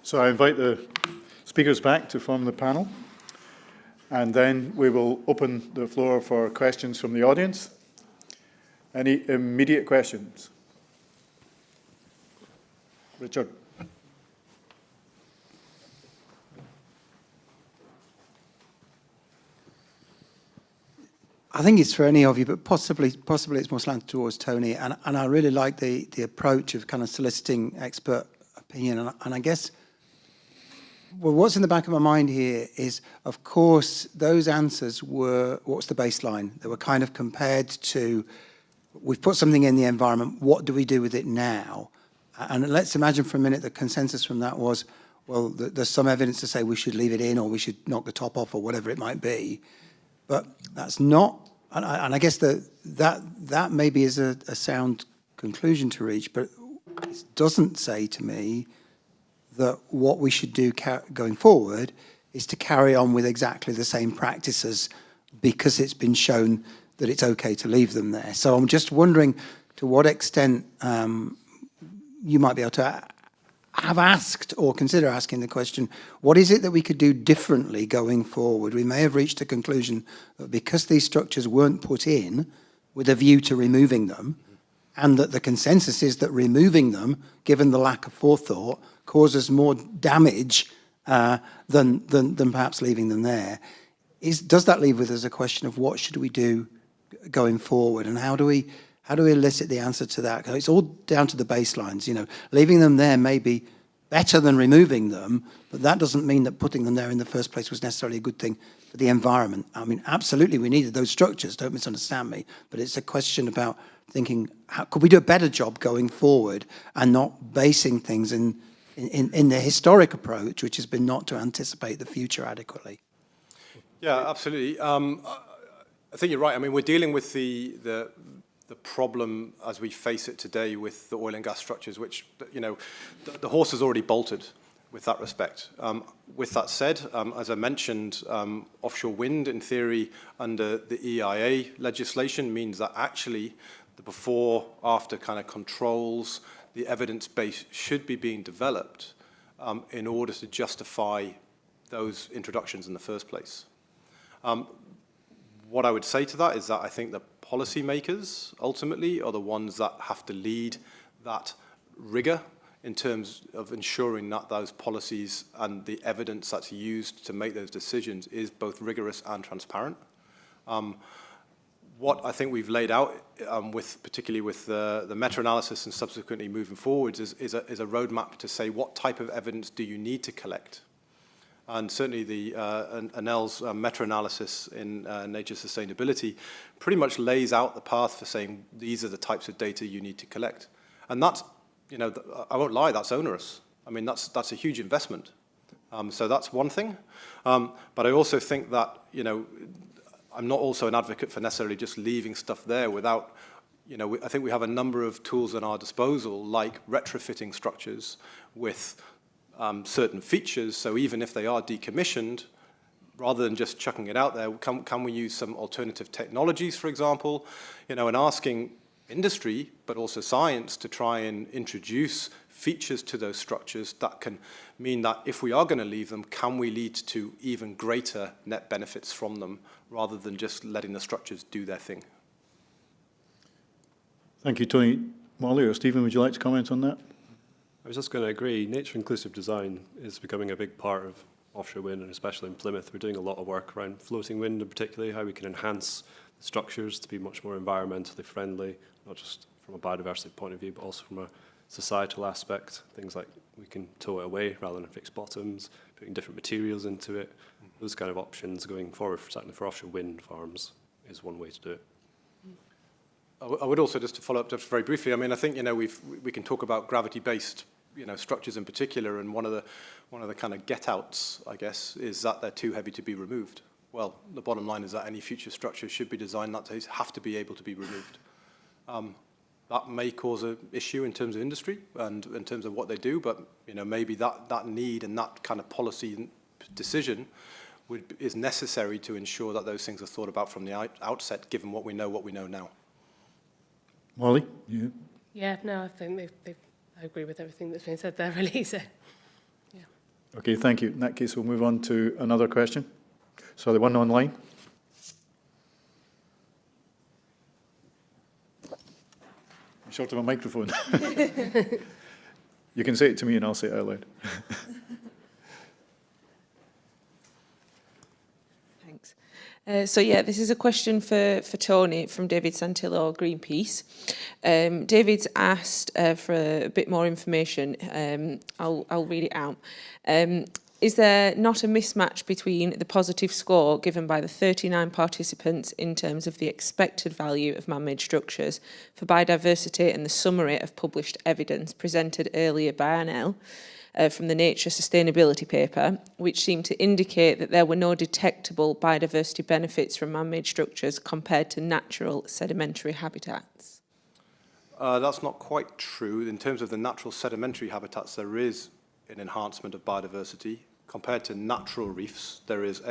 So I invite the speakers back to form the panel, and then we will open the floor for questions from the audience. Any immediate questions? Richard. I think it's for any of you, but possibly it's more slanted towards Tony. And I really like the approach of kind of soliciting expert opinion. And I guess, well, what's in the back of my mind here is, of course, those answers were, what's the baseline? They were kind of compared to, we've put something in the environment, what do we do with it now? And let's imagine for a minute the consensus from that was, well, there's some evidence to say we should leave it in, or we should knock the top off, or whatever it might be. But that's not, and I guess that maybe is a sound conclusion to reach, but it doesn't say to me that what we should do going forward is to carry on with exactly the same practices because it's been shown that it's okay to leave them there. So I'm just wondering to what extent you might be able to have asked or consider asking the question, what is it that we could do differently going forward? We may have reached a conclusion that because these structures weren't put in with a view to removing them, and that the consensus is that removing them, given the lack of forethought, causes more damage than perhaps leaving them there. Does that leave with us a question of what should we do going forward, and how do we elicit the answer to that? It's all down to the baselines. You know, leaving them there may be better than removing them, but that doesn't mean that putting them there in the first place was necessarily a good thing for the environment. I mean, absolutely, we needed those structures, don't misunderstand me, but it's a question about thinking, how could we do a better job going forward and not basing things in the historic approach, which has been not to anticipate the future adequately? Yeah, absolutely. I think you're right. I mean, we're dealing with the problem as we face it today with the oil and gas structures, which, you know, the horse has already bolted with that respect. With that said, as I mentioned, offshore wind, in theory, under the EIA legislation, means that actually the before-after kind of controls, the evidence base should be being developed in order to justify those introductions in the first place. What I would say to that is that I think the policymakers ultimately are the ones that have to lead that rigor in terms of ensuring that those policies and the evidence that's used to make those decisions is both rigorous and transparent. What I think we've laid out, particularly with the meta-analysis and subsequently moving forwards, is a roadmap to say what type of evidence do you need to collect. And certainly the ANEL's meta-analysis in Nature Sustainability pretty much lays out the path for saying these are the types of data you need to collect. And that's, you know, I won't lie, that's onerous. I mean, that's a huge investment. So that's one thing. But I also think that, you know, I'm not also an advocate for necessarily just leaving stuff there without, you know, I think we have a number of tools at our disposal, like retrofitting structures with certain features, so even if they are decommissioned, rather than just chucking it out there, can we use some alternative technologies, for example, you know, and asking industry, but also science, to try and introduce features to those structures that can mean that if we are going to leave them, can we lead to even greater net benefits from them, rather than just letting the structures do their thing. Thank you, Tony. Molly or Stephen, would you like to comment on that? I was just going to agree, nature-inclusive design is becoming a big part of offshore wind, and especially in Plymouth. We're doing a lot of work around floating wind, and particularly how we can enhance the structures to be much more environmentally friendly, not just from a biodiversity point of view, but also from a societal aspect. Things like we can tow it away rather than fix bottoms, putting different materials into it. Those kind of options going forward, certainly for offshore wind farms, is one way to do it. I would also, just to follow up just very briefly, I mean, I think, you know, we can talk about gravity-based, you know, structures in particular, and one of the kind of get-outs, I guess, is that they're too heavy to be removed. Well, the bottom line is that any future structure should be designed that they have to be able to be removed. That may cause an issue in terms of industry and in terms of what they do, but, you know, maybe that need and that kind of policy decision is necessary to ensure that those things are thought about from the outset, given what we know now. Molly, you? Yeah, no, I think they've I agree with everything that's been said there, really. So, yeah. Okay, thank you. In that case, we'll move on to another question. So the one online. I'm short of a microphone. You can say it to me and I'll say it out loud. Thanks. So yeah, this is a question for Tony from David Santillo, Greenpeace. David's asked for a bit more information. I'll read it out. Is there not a mismatch between the positive score given by the 39 participants in terms of the expected value of man-made structures for biodiversity and the summary of published evidence presented earlier by Anel from the Nature Sustainability paper, which seemed to indicate that there were no detectable biodiversity benefits from man-made structures compared to natural sedimentary habitats? That's not quite true. In terms of the natural sedimentary habitats, there is an enhancement of biodiversity. Compared to natural reefs, there is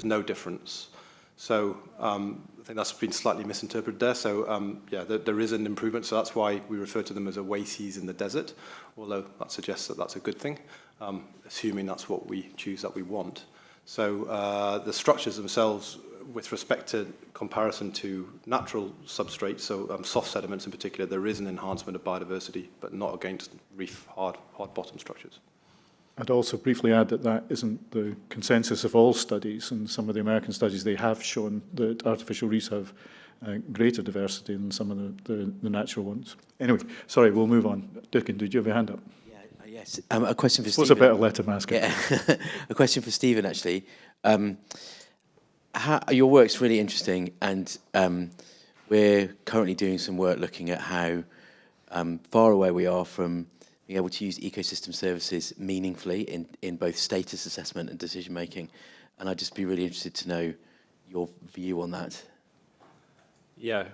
no difference. So I think that's been slightly misinterpreted there. So yeah, there is an improvement. So that's why we refer to them as oases in the desert, although that suggests that that's a good thing, assuming that's what we choose that we want. So the structures themselves, with respect to comparison to natural substrates, so soft sediments in particular, there is an enhancement of biodiversity, but not against reef hard bottom structures. I'd also briefly add that that isn't the consensus of all studies, and some of the American studies, they have shown that artificial reefs have greater diversity than some of the natural ones. Anyway, sorry, we'll move on. Dirkin, did you have your hand up? Yeah, yes. A question for Suppose Stephen. I better let him ask it. Yeah. A question for Stephen, actually. Your work's really interesting, and we're currently doing some work looking at how far away we are from being able to use ecosystem services meaningfully in both status assessment and decision making. And I'd just be really interested to know your view on that. Yeah,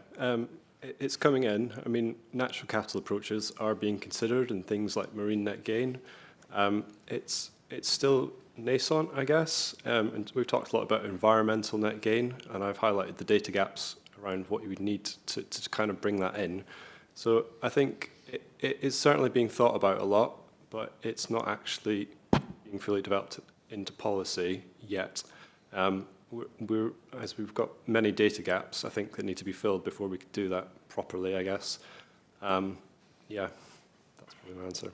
it's coming in. I mean, natural capital approaches are being considered in things like marine net gain. It's still nascent, I guess, and we've talked a lot about environmental net gain, and I've highlighted the data gaps around what you would need to kind of bring that in. So I think it is certainly being thought about a lot, but it's not actually being fully developed into policy yet. As we've got many data gaps, I think that need to be filled before we could do that properly, I guess. Yeah, that's probably my answer.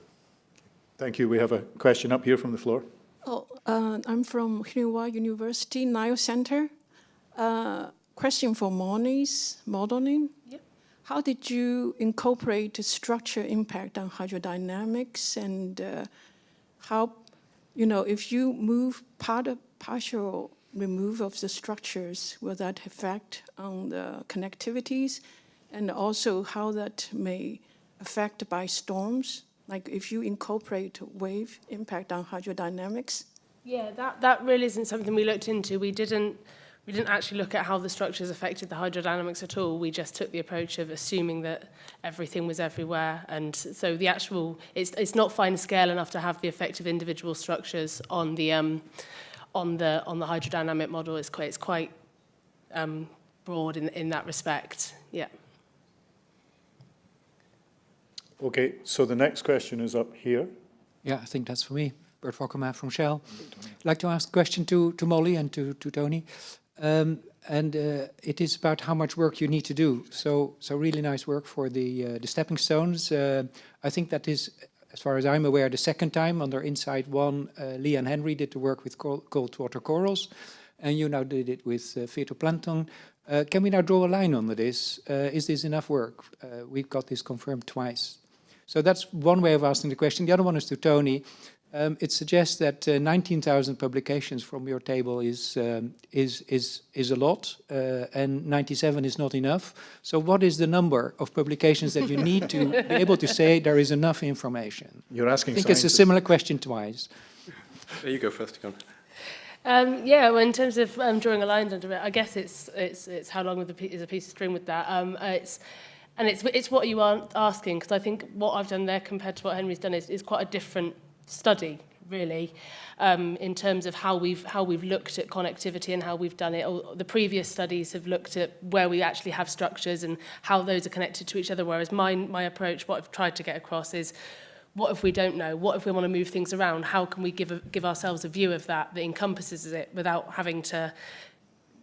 Thank you. We have a question up here from the floor. I'm from Hunua University, Nile Center. Question for Moni's modeling. Yep. How did you incorporate the structure impact on hydrodynamics, and how, if you move partial remove of the structures, will that affect on the connectivities, and also how that may affect by storms? Like if you incorporate wave impact on hydrodynamics? Yeah, that really isn't something we looked into. We didn't actually look at how the structures affected the hydrodynamics at all. We just took the approach of assuming that everything was everywhere, and so the actual it's not fine scale enough to have the effect of individual structures on the hydrodynamic model. It's quite broad in that respect. Yeah. Okay, so the next question is up here. Yeah, I think that's for me. Bert Fokkema from Shell. I'd like to ask a question to Molly and to Tony. It is about how much work you need to do. So really nice work for the stepping stones. I think that is, as far as I'm aware, the second time under Insight 1, Lee and Henry did the work with cold water corals, and you now did it with phytoplankton. Can we now draw a line under this? Is this enough work? We've got this confirmed twice. So that's one way of asking the question. The other one is to Tony. It suggests that 19,000 publications from your table is a lot, and 97 is not enough. So what is the number of publications that you need to be able to say there is enough information? You're asking I think scientists. it's a similar question twice. There you go first, Con. Yeah, well, in terms of drawing a line under it, I guess it's how long is a piece of string with that. It's what you aren't asking, because I think what I've done there compared to what Henry's done is quite a different study, really, in terms of how we've looked at connectivity and how we've done it. The previous studies have looked at where we actually have structures and how those are connected to each other, whereas my approach, what I've tried to get across is, what if we don't know? What if we want to move things around? How can we give ourselves a view of that encompasses it without having to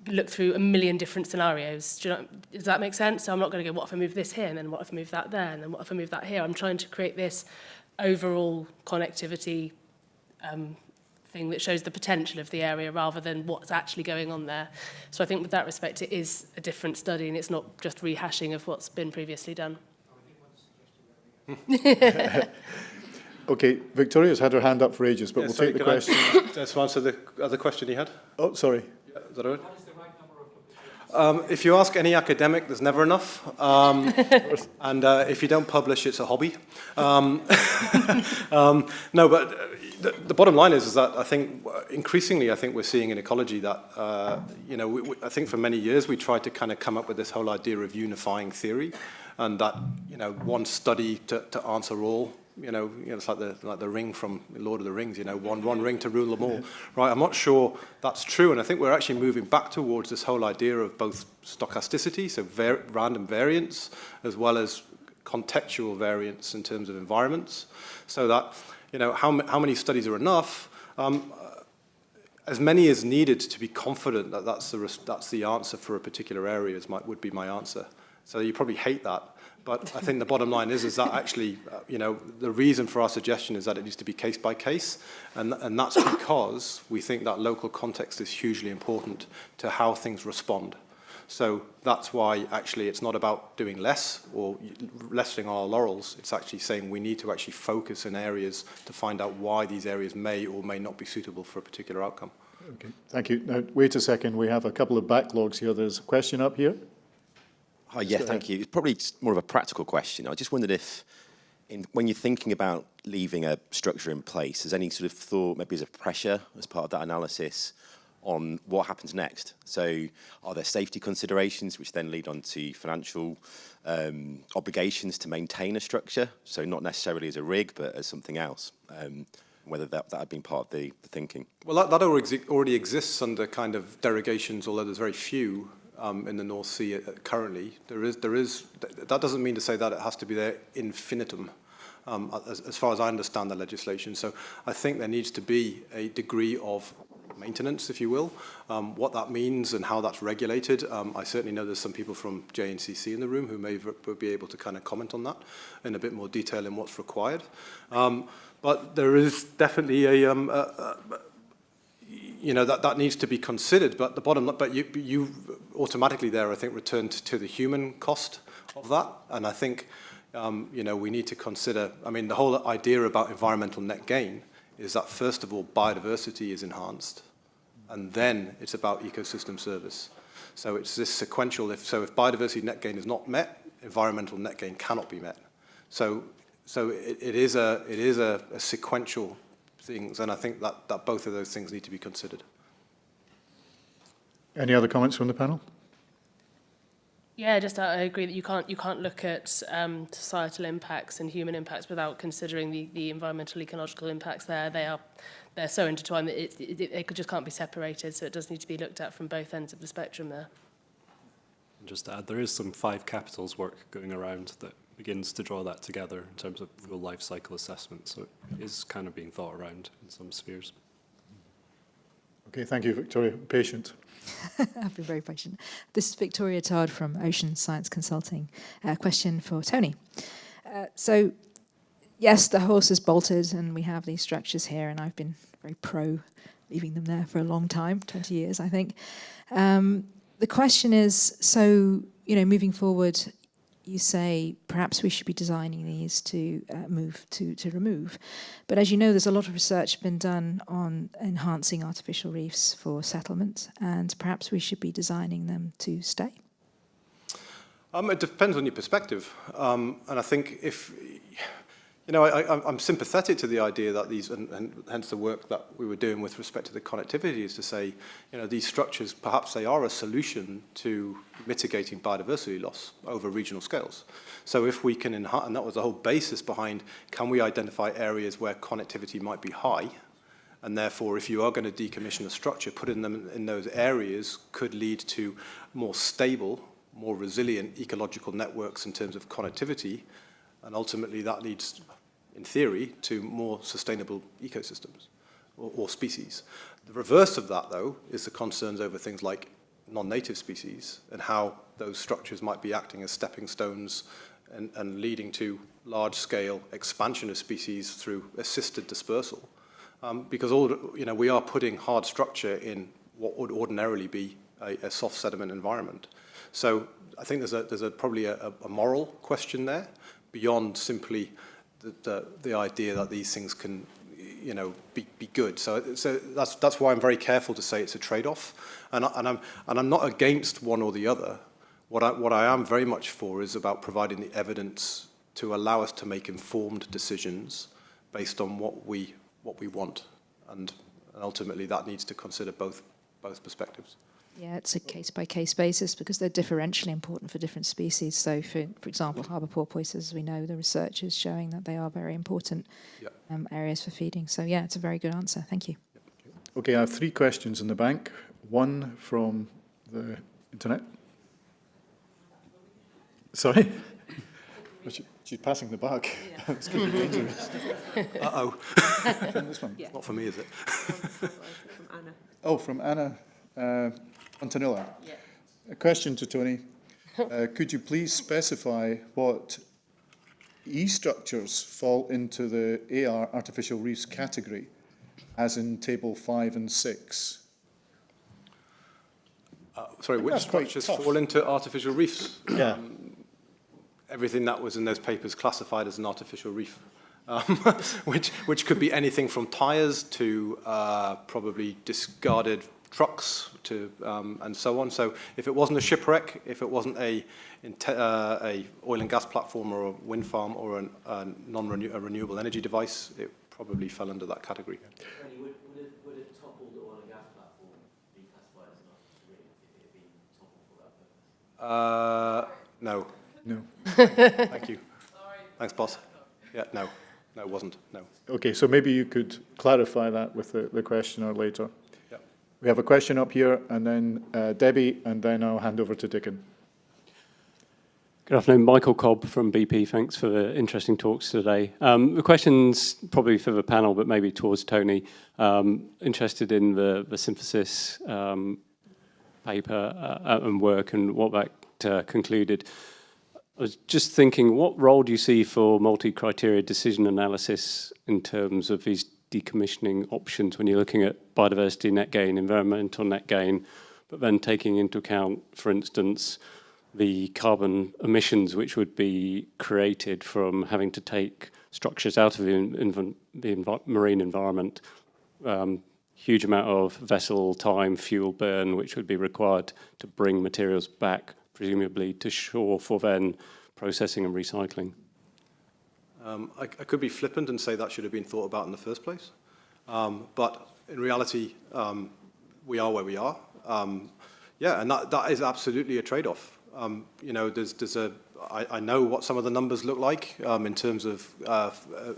look through a million different scenarios? Does that make sense? So I'm not going to go, what if I move this here, and then what if I move that there, and then what if I move that here? I'm trying to create this overall connectivity thing that shows the potential of the area rather than what's actually going on there. So I think with that respect, it is a different study, and it's not just rehashing of what's been previously done. Okay, Victoria's had her hand up for ages, but we'll take the question. Just answer the other question you had. Oh, sorry. Yeah, is that all right? If you ask any academic, there's never enough. And if you don't publish, it's a hobby. No, but the bottom line is that I think increasingly, I think we're seeing in ecology that, I think for many years we tried to kind of come up with this whole idea of unifying theory, and that, one study to answer all. It's like the ring from Lord of the Rings, one ring to rule them all, right? I'm not sure that's true, and I think we're actually moving back towards this whole idea of both stochasticity, so random variance, as well as contextual variance in terms of environments, so that, how many studies are enough? As many as needed to be confident that that's the answer for a particular area would be my answer. So you probably hate that. But I think the bottom line is that actually, the reason for our suggestion is that it needs to be case by case, and that's because we think that local context is hugely important to how things respond. So that's why actually it's not about doing less or lessening our laurels. It's actually saying we need to actually focus in areas to find out why these areas may or may not be suitable for a particular outcome. Okay, thank you. Now, wait a second. We have a couple of backlogs here. There's a question up here. Hi, yeah, thank you. It's probably more of a practical question. I just wondered if, when you're thinking about leaving a structure in place, there's any sort of thought, maybe as a pressure as part of that analysis, on what happens next? So are there safety considerations which then lead on to financial obligations to maintain a structure? So not necessarily as a rig, but as something else, whether that had been part of the thinking. Well, that already exists under kind of derogations, although there's very few. In the North Sea currently, there is. That doesn't mean to say that it has to be there infinitum, as far as I understand the legislation. So I think there needs to be a degree of maintenance, if you will. What that means and how that's regulated, I certainly know there's some people from JNCC in the room who may be able to kind of comment on that in a bit more detail in what's required. But there is definitely that needs to be considered, but you automatically there, I think, returned to the human cost of that, and I think, we need to consider, the whole idea about environmental net gain is that, first of all, biodiversity is enhanced, and then it's about ecosystem service. So it's this sequential, if biodiversity net gain is not met, environmental net gain cannot be met. So it is a sequential things, and I think that both of those things need to be considered. Any other comments from the panel? Yeah, I agree that you can't look at societal impacts and human impacts without considering the environmental ecological impacts there. They're so intertwined that they just can't be separated, so it does need to be looked at from both ends of the spectrum there. And just to add, there is some 5 capitals work going around that begins to draw that together in terms of full life cycle assessment, so it is kind of being thought around in some spheres. Okay, thank you, Victoria. Patient. I've been very patient. This is Victoria Todd from Ocean Science Consulting. Question for Tony. So, yes, the horse is bolted and we have these structures here, and I've been very pro leaving them there for a long time, 20 years, I think. The question is, so, moving forward, you say perhaps we should be designing these to remove. But as you know, there's a lot of research been done on enhancing artificial reefs for settlement, and perhaps we should be designing them to stay. It depends on your perspective. And I think if, I'm sympathetic to the idea that these, and hence the work that we were doing with respect to the connectivity, is to say, these structures, perhaps they are a solution to mitigating biodiversity loss over regional scales. So if we can enhance, and that was the whole basis behind, can we identify areas where connectivity might be high, And therefore, if you are going to decommission a structure, putting them in those areas could lead to more stable, more resilient ecological networks in terms of connectivity. And ultimately, that leads, in theory, to more sustainable ecosystems or species. The reverse of that, though, is the concerns over things like non-native species and how those structures might be acting as stepping stones and leading to large-scale expansion of species through assisted dispersal. Because we are putting hard structure in what would ordinarily be a soft sediment environment. So I think there's probably a moral question there beyond simply the idea that these things can be good. So that's why I'm very careful to say it's a trade-off, and I'm not against one or the other. What I am very much for is about providing the evidence to allow us to make informed decisions based on what we want, and ultimately that needs to consider both perspectives. Yeah, it's a case-by-case basis because they're differentially important for different species. So, for example, harbour porpoises, we know the research is showing that they are very important areas for feeding. So, yeah, it's a very good answer. Thank you. Okay, I have 3 questions in the bank. One from the internet. Sorry? She's passing the bag. Yeah. It's going to be dangerous. Uh-oh. This one? Yeah. Not for me, is it? From Anna. Oh, from Anna Antonilla. Yeah. A question to Tony. Could you please specify what E-structures fall into the AR artificial reefs category, as in table 5 and 6? Sorry, which structures fall into artificial reefs? Yeah. Everything that was in those papers classified as an artificial reef, which could be anything from tyres to probably discarded trucks to and so on. So if it wasn't a shipwreck, if it wasn't a oil and gas platform or a wind farm or a renewable energy device, it probably fell under that category. Would a toppled oil and gas platform be classified as an artificial reef if it had been toppled for that purpose? No. No. Thank you. Thanks, boss. Yeah, no, it wasn't. No. Okay, so maybe you could clarify that with the questioner later. Yeah. We have a question up here, and then Debbie, and then I'll hand over to Dickon. Good afternoon, Michael Cobb from BP. Thanks for the interesting talks today. The question's probably for the panel, but maybe towards Tony. Interested in the synthesis paper and work and what that concluded. I was just thinking, what role do you see for multi-criteria decision analysis in terms of these decommissioning options when you're looking at biodiversity net gain, environmental net gain, but then taking into account, for instance, the carbon emissions which would be created from having to take structures out of the marine environment, huge amount of vessel time, fuel burn, which would be required to bring materials back, presumably to shore for then processing and recycling. I could be flippant and say that should have been thought about in the first place. But in reality, we are where we are. Yeah, and that is absolutely a trade-off. I know what some of the numbers look like in terms of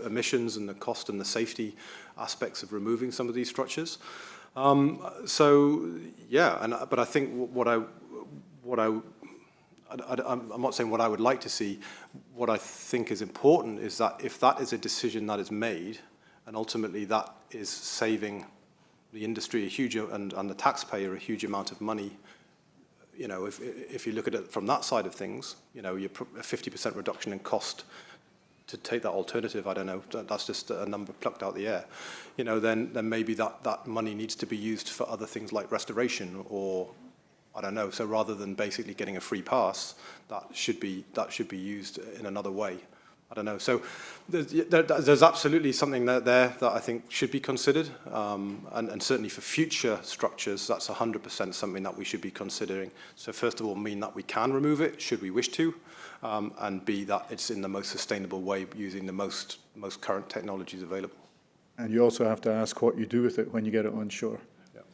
emissions and the cost and the safety aspects of removing some of these structures. So yeah, but I think I'm not saying what I would like to see. What I think is important is that if that is a decision that is made, and ultimately that is saving the industry a huge and the taxpayer a huge amount of money. If you look at it from that side of things, you're a 50% reduction in cost to take that alternative. I don't know. That's just a number plucked out the air. Then maybe that money needs to be used for other things like restoration or I don't know. So rather than basically getting a free pass, that should be used in another way. I don't know. So there's absolutely something there that I think should be considered, and certainly for future structures, that's 100% something that we should be considering. So first of all, mean that we can remove it, should we wish to, and B, that it's in the most sustainable way using the most current technologies available. And you also have to ask what you do with it when you get it on shore.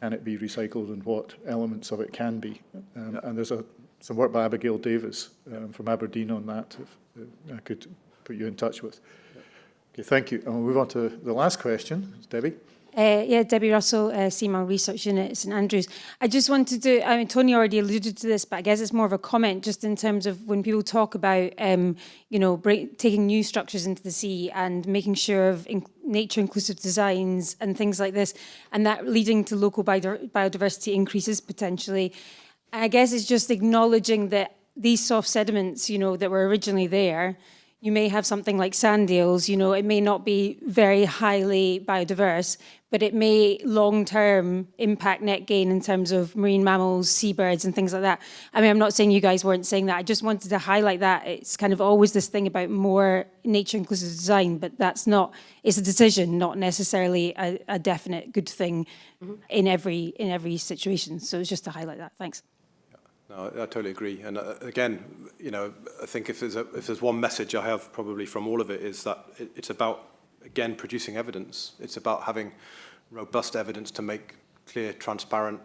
Can it be recycled and what elements of it can be? And there's some work by Abigail Davis from Aberdeen on that, if I could put you in touch with. Okay, thank you. And we'll move on to the last question. Debbie. Yeah, Debbie Russell, SIME Research Unit, St Andrews. I just wanted to, I mean, Tony already alluded to this, but I guess it's more of a comment just in terms of when people talk about, you know, taking new structures into the sea and making sure of nature-inclusive designs and things like this, and that leading to local biodiversity increases potentially. I guess it's just acknowledging that these soft sediments, you know, that were originally there, you may have something like sand eels, you know, it may not be very highly biodiverse, but it may long-term impact net gain in terms of marine mammals, seabirds and things like that. I mean, I'm not saying you guys weren't saying that. I just wanted to highlight that. It's kind of always this thing about more nature-inclusive design, but that's not, it's a decision, not necessarily a definite good thing in every situation. So it's just to highlight that. Thanks. No, I totally agree. And again, you know, I think if there's one message I have probably from all of it is that it's about, again, producing evidence. It's about having robust evidence to make clear, transparent,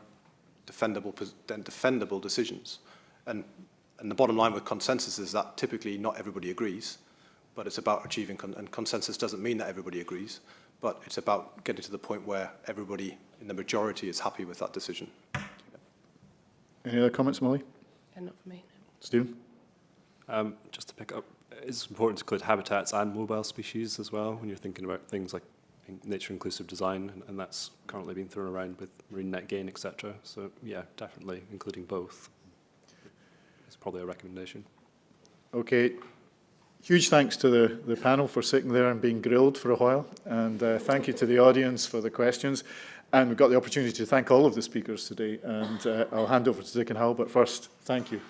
defendable decisions. And the bottom line with consensus is that typically not everybody agrees, but it's about achieving, and consensus doesn't mean that everybody agrees, but it's about getting to the point where everybody in the majority is happy with that decision. Any other comments, Molly? Yeah, not for me. No. Stephen? Just to pick up, it's important to include habitats and mobile species as well when you're thinking about things like nature-inclusive design, and that's currently being thrown around with marine net gain, etc. So yeah, definitely including both is probably a recommendation. Okay. Huge thanks to the panel for sitting there and being grilled for a while, and thank you to the audience for the questions. And we've got the opportunity to thank all of the speakers today, and I'll hand over to Dick and Hal, but first, thank you.